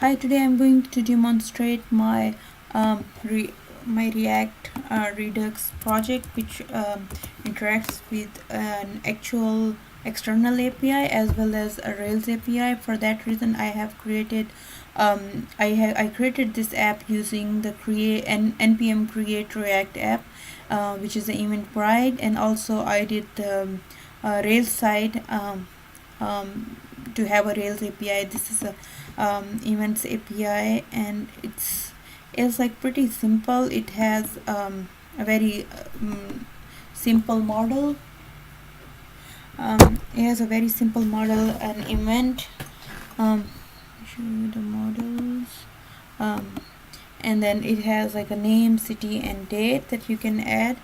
Hi, today I'm going to demonstrate my React Redux project, which interacts with an actual external API as well as a Rails API. For that reason, I have created I created this app using the npm create React app, which is the Eventbrite, and also I did the Rails side. To have a Rails API. This is a events API, and it's like pretty simple. It has a very simple model. It has a very simple model, an event. Show you the models. Um, and then it has like a name, city, and date that you can add.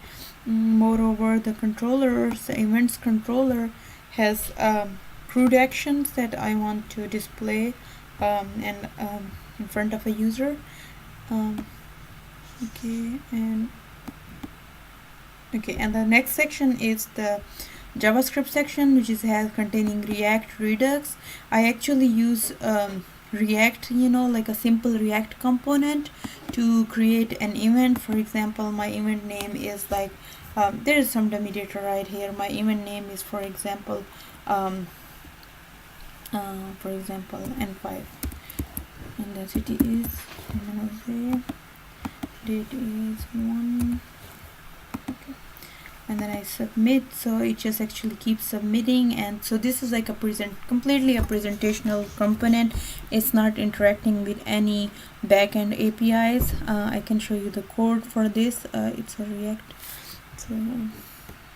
Moreover, the events controller has crude actions that I want to display and in front of a user. Um, and the next section is the JavaScript section, which is containing React Redux. I actually use React, like a simple React component to create an event. For example, my event name is like there is some dummy data right here. My event name is, for example, N5, and the city is San date is 1. Okay. And then I submit, so it just actually keeps submitting. And so this is like completely a presentational component. It's not interacting with any backend APIs. I can show you the code for this. It's a React, so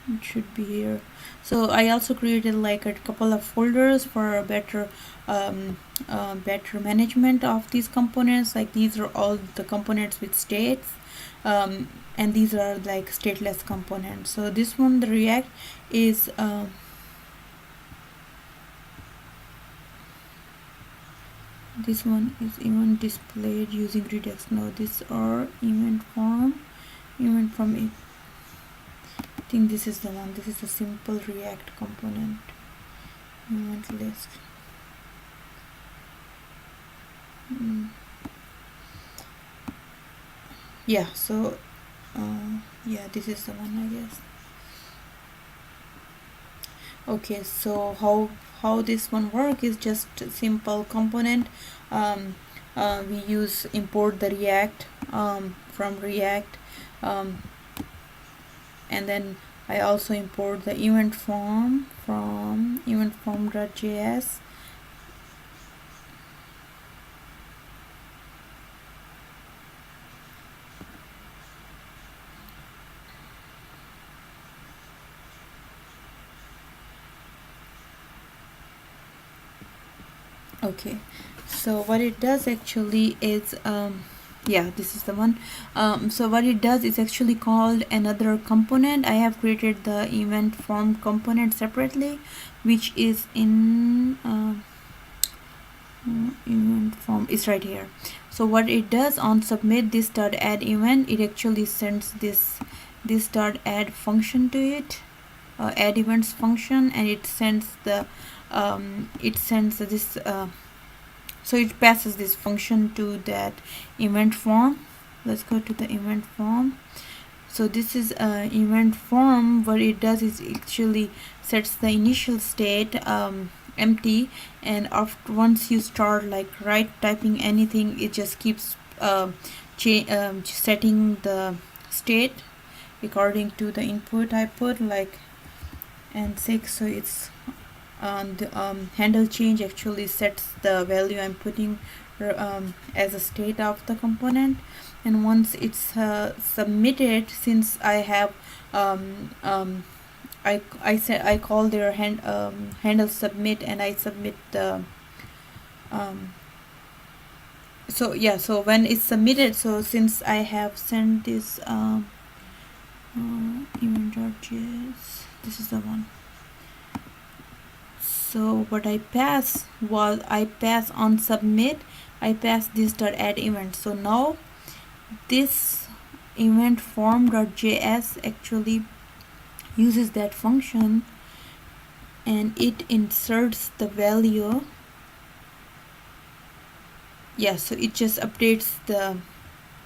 it should be here. So I also created like a couple of folders for better management of these components. Like these are all the components with states, and these are like stateless components. So this one, the React, is this one is even displayed using Redux. Now these are event from it. I think this is the one. This is a simple React component. Event list. Yeah, so yeah, this is the one, I guess. Okay, so how this one work is just a simple component. We use import the React from React, and then I also import the event form from eventform.js. Okay, so what it does actually is yeah, this is the one. So what it does is actually called another component. I have created the event form component separately, which is in event form is right here. So what it does, on submit this dot add event, it actually sends this dot add function to it, add events function, and it sends this so it passes this function to that event form. Let's go to the event form. So this is event form. What it does is actually sets the initial state empty, and after once you start like typing anything, it just keeps setting the state according to the input I put, like N6. So it's the handle change actually sets the value I'm putting as a state of the component. And once it's submitted, since I have I call their handle submit, and I submit the so when it's submitted, so since I have sent this event.js, this is the one. So what I pass was, I pass on submit, I pass this dot add event. So now this event form.js actually uses that function, and it inserts the value yeah, so it just updates the,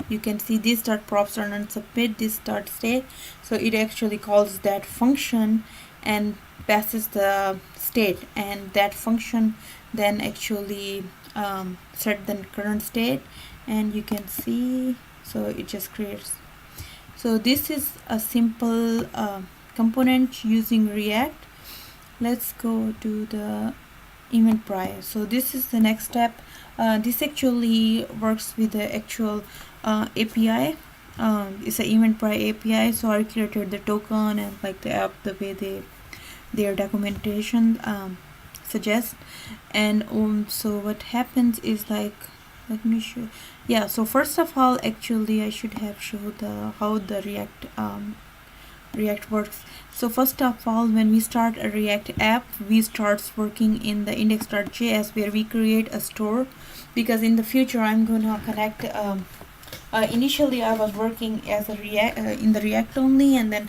you can see this dot props are not submit this dot state, so it actually calls that function and passes the state, and that function then actually set the current state, and you can see, so it just creates. So this is a simple component using React. Let's go to the Eventbrite. So this is the next step. This actually works with the actual API. It's an Eventbrite API. So I created the token and like the app the way their documentation suggests. And so what happens is like, let me show. Yeah. So first of all, actually, I should have showed the how the React works. So first of all, when we start a React app, we starts working in the index.js where we create a store, because in the future I'm gonna connect. Initially, I was working as a React in the React only, and then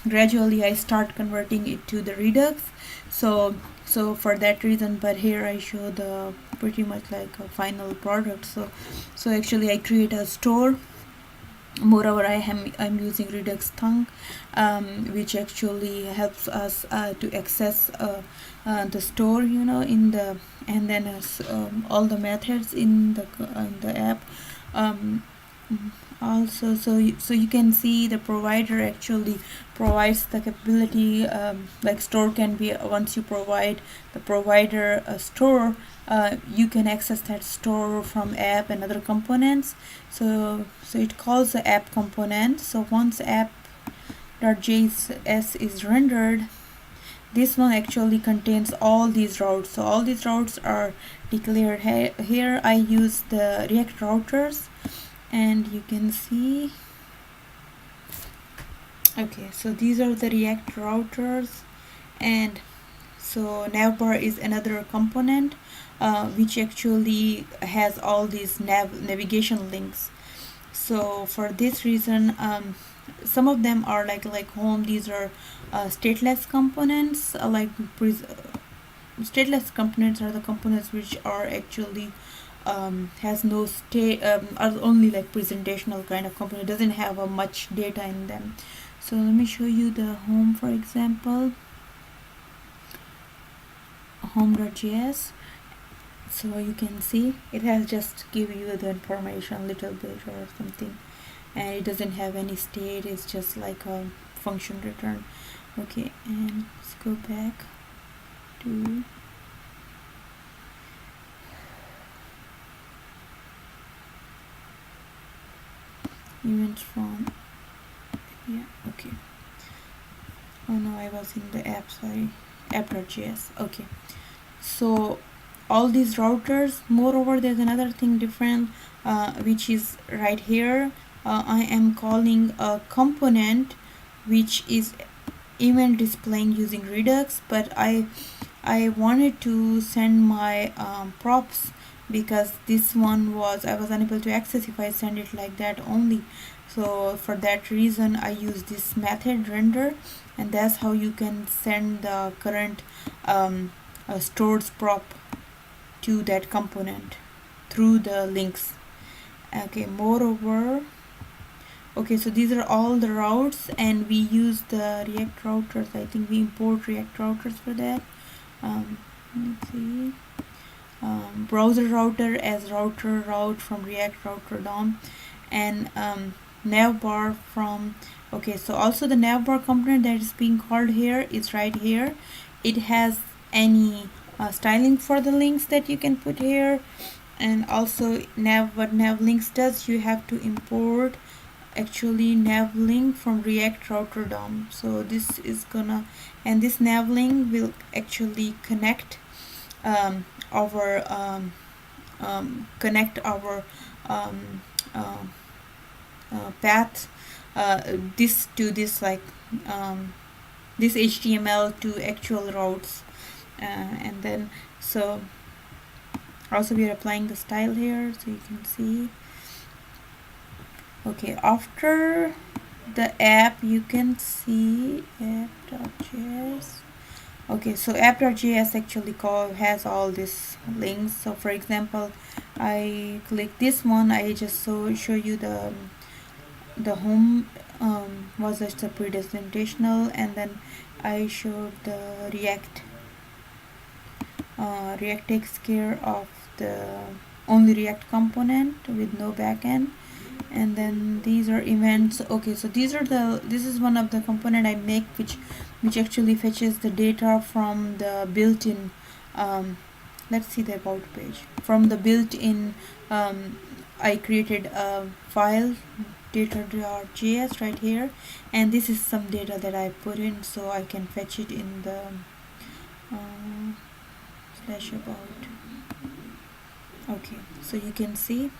gradually I start converting it to the Redux. So for that reason, but here I show the pretty much like a final product. So actually I create a store. Moreover, I'm using Redux Thunk, which actually helps us to access the store, in the, and then all the methods in the app. Um, Also, so you can see the provider actually provides the capability, like store can be, once you provide the provider a store, you can access that store from app and other components. So it calls the app component. So once app.js is rendered, this one actually contains all these routes. So all these routes are declared here. I use the React routers, and you can see, okay, so these are the React routers. And so navbar is another component which actually has all these navigation links. So for this reason, some of them are like home. These are stateless components, stateless components are the components which are actually has no state, are only like presentational kind of component, doesn't have a much data in them. So let me show you the home, for example, home.js. So you can see it has just give you the information little bit or something, and it doesn't have any state, it's just like a function return. Okay, and let's go back to events from, yeah, okay. Oh no, I was in the app, sorry, app.js. Okay, so all these routers, moreover there's another thing different, which is right here. I am calling a component which is event displaying using Redux, but I wanted to send my props, because this one was, I was unable to access if I send it like that only. So for that reason I use this method render, and that's how you can send the current stored prop to that component through the links. Okay, moreover, okay, so these are all the routes, and we use the React routers. I think we import React routers for that. Let's see, browser router as router route from React router DOM, and navbar from, okay, so also the navbar component that is being called here is right here. It has any styling for the links that you can put here, and also what navlinks does, you have to import actually navlink from React router DOM. So this is gonna, and this navlink will actually connect our um, uh, path, this to this, like this HTML to actual routes, and then so also we are applying the style here, so you can see. Okay, after the app, you can see app.js. Okay, so app.js actually has all these links. So for example, I click this one, I just show you the home was just a presentational, and then I showed the React takes care of the only React component with no backend. And then these are events. Okay, so this is one of the component I make, which actually fetches the data from the built-in let's see the about page. From the built-in I created a file, data.js, right here, and this is some data that I put in, so I can fetch it in the slash about. Okay, so you can see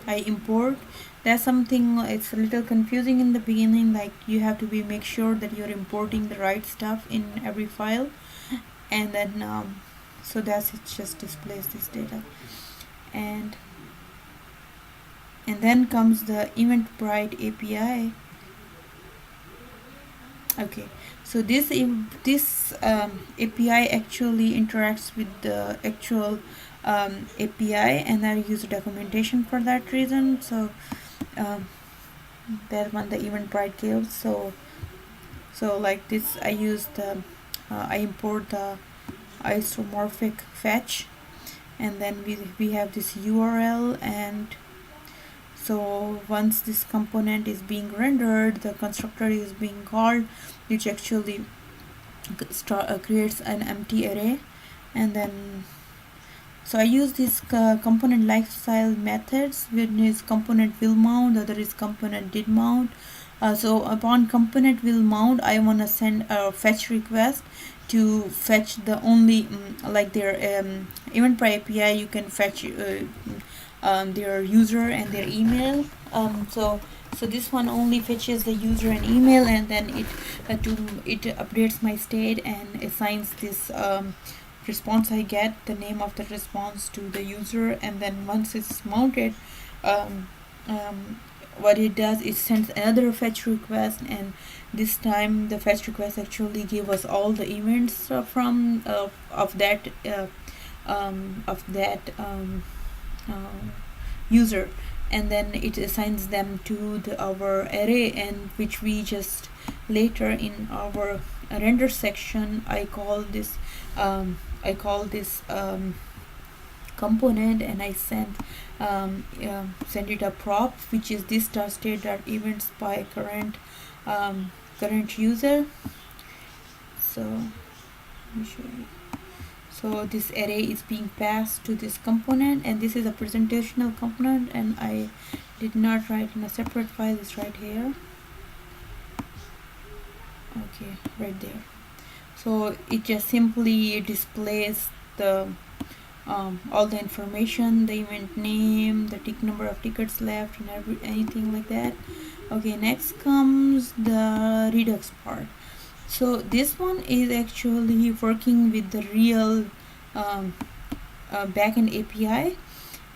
I import. There's something, it's a little confusing in the beginning, like you have to make sure that you're importing the right stuff in every file, and then so that's it, just displays this data. And then comes the Eventbrite API. Okay, so this API actually interacts with the actual API, and I use documentation for that reason. So that one the Eventbrite gives. So like this, I use the I import the isomorphic fetch, and then we have this URL, and so once this component is being rendered, the constructor is being called, which actually creates an empty array. And then so I use this component lifestyle methods. One is component will mount, the other is component did mount. So upon component will mount, I want to send a fetch request to fetch the only like their Eventbrite API. You can fetch their user and their email. So this one only fetches the user and email, and then it updates my state and assigns this response. I get the name of the response to the user, and then once it's mounted, what it does, it sends another fetch request, and this time the fetch request actually give us all the events from of that user, and then it assigns them to our array, and which we just later in our render section I call this component, and I send it a prop, which is this state.events by current user. So let me show you. So this array is being passed to this component, and this is a presentational component, and I did not write in a separate file. It's right here. Okay, right there. So it just simply displays the all the information, the event name, the number of tickets left, and anything like that. Okay, next comes the Redux part. So this one is actually working with the real backend API,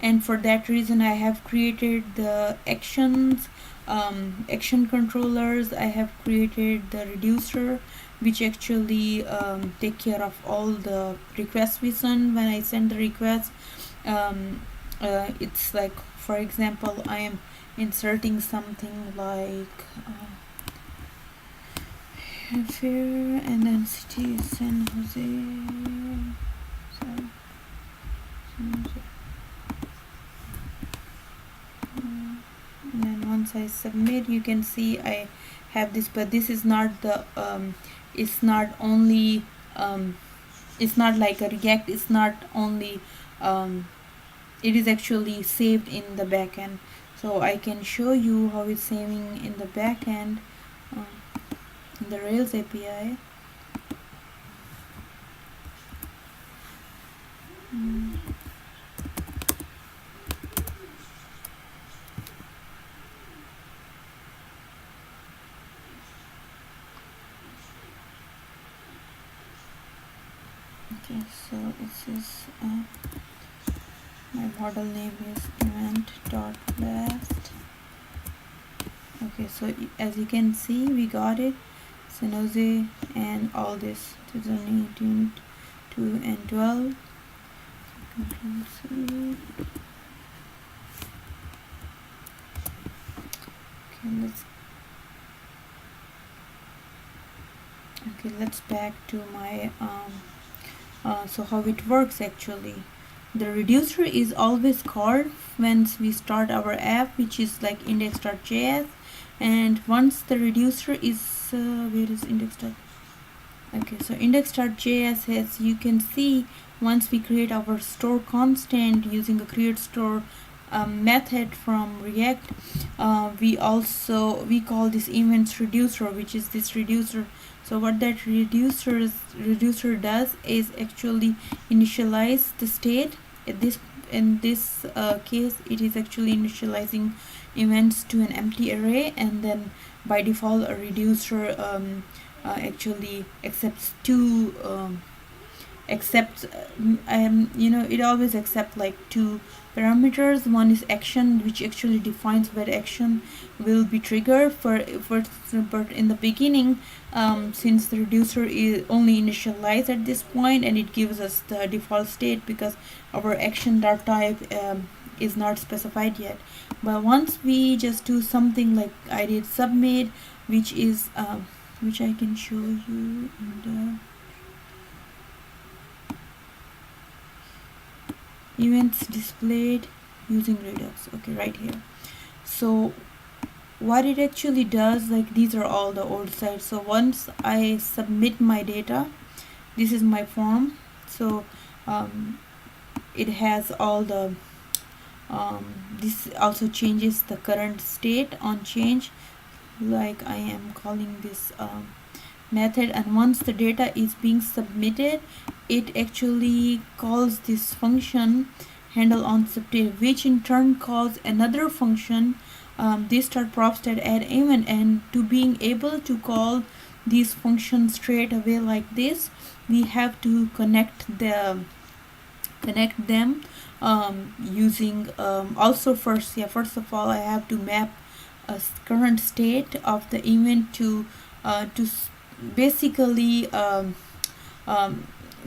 and for that reason I have created the actions, action controllers. I have created the reducer, which actually take care of all the requests we send. When I send the request, it's like, for example, I am inserting something like here, and then city is San Jose. San Jose. And then once I submit, you can see I have this, but this is not the it's not only it's not like a React. It's not only it is actually saved in the backend. So I can show you how it's saving in the backend in the Rails API. Okay, so this is my model name is event.last. Okay, so as you can see, we got it, San Jose, and all this 2018, 2 and 12. Control C. let's back to my so how it works actually. The reducer is always called when we start our app, which is like index.js, and once the reducer is where is index. Okay, so index.js has, you can see, once we create our store constant using a create store method from React, we call this events reducer, which is this reducer. So what that reducer does is actually initialize the state. In this case, it is actually initializing events to an empty array, and then by default a reducer actually accepts two it always accepts like two parameters. One is action, which actually defines where action will be triggered but in the beginning, since the reducer is only initialized at this point, and it gives us the default state because our action dot type is not specified yet. But once we just do something like I did submit, which is which I can show you in the events displayed using Redux. Okay, right here. So what it actually does, like these are all the old sites. So once I submit my data, this is my form. So it has all the this also changes the current state on change, like I am calling this method, and once the data is being submitted, it actually calls this function handle on subdate, which in turn calls another function, this start props that add event. And to being able to call these functions straight away like this, we have to connect them using also first of all I have to map a current state of the event to basically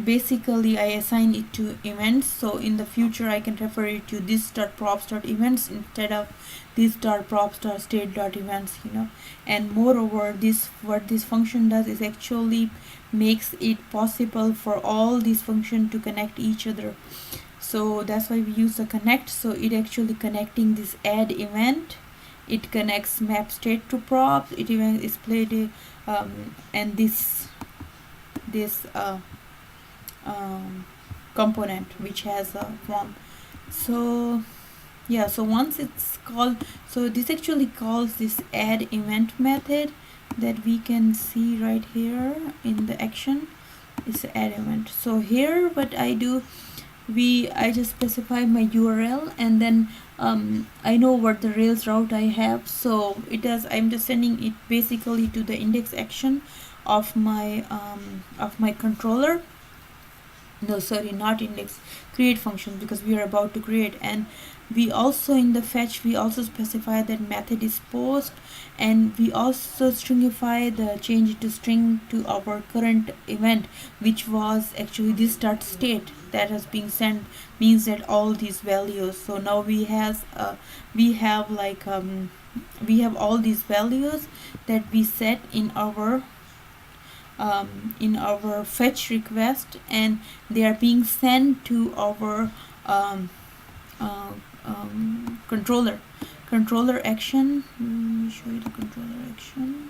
basically I assign it to events. So in the future I can refer it to this props events instead of this props state events, and moreover this what this function does is actually makes it possible for all these functions to connect each other. So that's why we use the connect. So it actually connecting this add event, it connects map state to props, it even is played and this component which has a form. So yeah, so once it's called, so this actually calls this add event method that we can see right here in the action is add event. So here what I do, I just specify my URL, and then I know what the Rails route I have. So it does, I'm just sending it basically to the index action of my controller. No, sorry, not index, create function, because we are about to create. And we also in the fetch we also specify that method is post, and we also stringify the change it to string to our current event, which was actually this start state that has been sent, means that all these values. So now we have we have all these values that we set in our fetch request, and they are being sent to our controller action. Let me show you the controller action.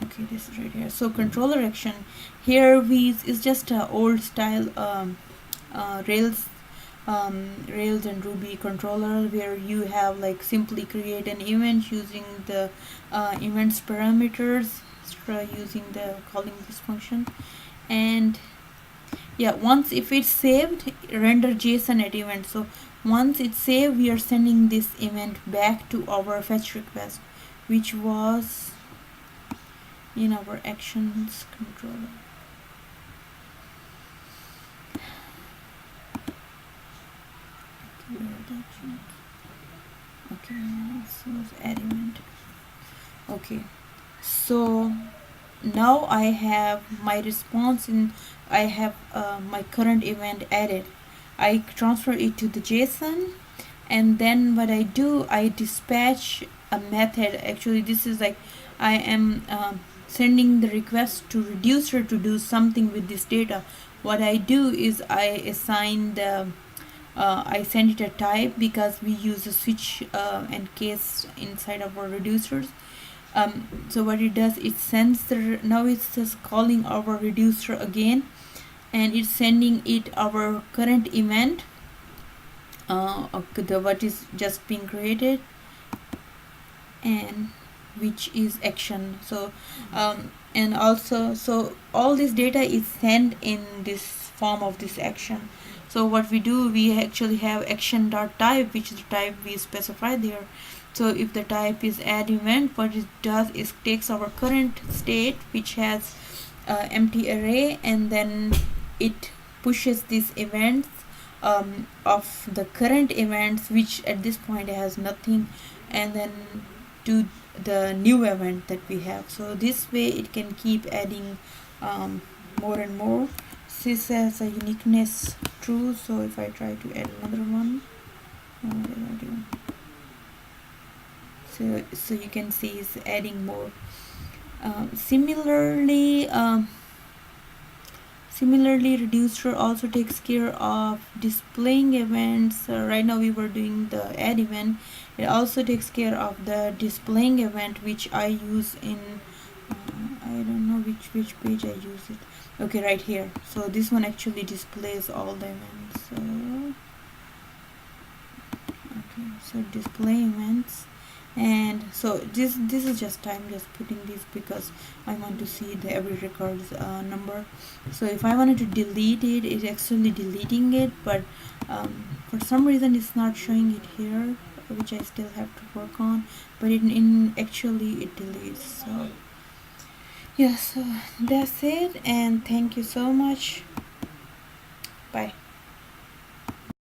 Okay, this is right here. So controller action here is just a old style Rails and Ruby controller, where you have like simply create an event using the events parameters, using the calling this function. And yeah, once if it's saved, render JSON at event. So once it's saved, we are sending this event back to our fetch request, which was in our actions controller. Okay, so add event. Okay, so now I have my response, and I have my current event added. I transfer it to the JSON, and then what I do, I dispatch a method. Actually, this is like I am sending the request to reducer to do something with this data. What I do is I assign the I send it a type, because we use a switch and case inside of our reducers. So what it does, it sends the, now it's just calling our reducer again, and it's sending it our current event, the what is just being created, and which is action. So and also, so all this data is sent in this form of this action. So what we do, we actually have action dot type, which is the type we specify there. So if the type is add event, what it does is takes our current state, which has empty array, and then it pushes these events of the current events, which at this point has nothing, and then to the new event that we have. So this way it can keep adding more and more. This has a uniqueness true, so if I try to add another one, what did I do? So you can see it's adding more. Similarly, reducer also takes care of displaying events. Right now we were doing the add event. It also takes care of the displaying event, which I use in I don't know which page I use it. Okay, right here. So this one actually displays all the events. So okay, so display events. And so this is just, I'm just putting this because I want to see the every records number. So if I wanted to delete it, it's actually deleting it, but for some reason it's not showing it here, which I still have to work on. But in actually it deletes. So yeah, so that's it, and thank you so much. Bye.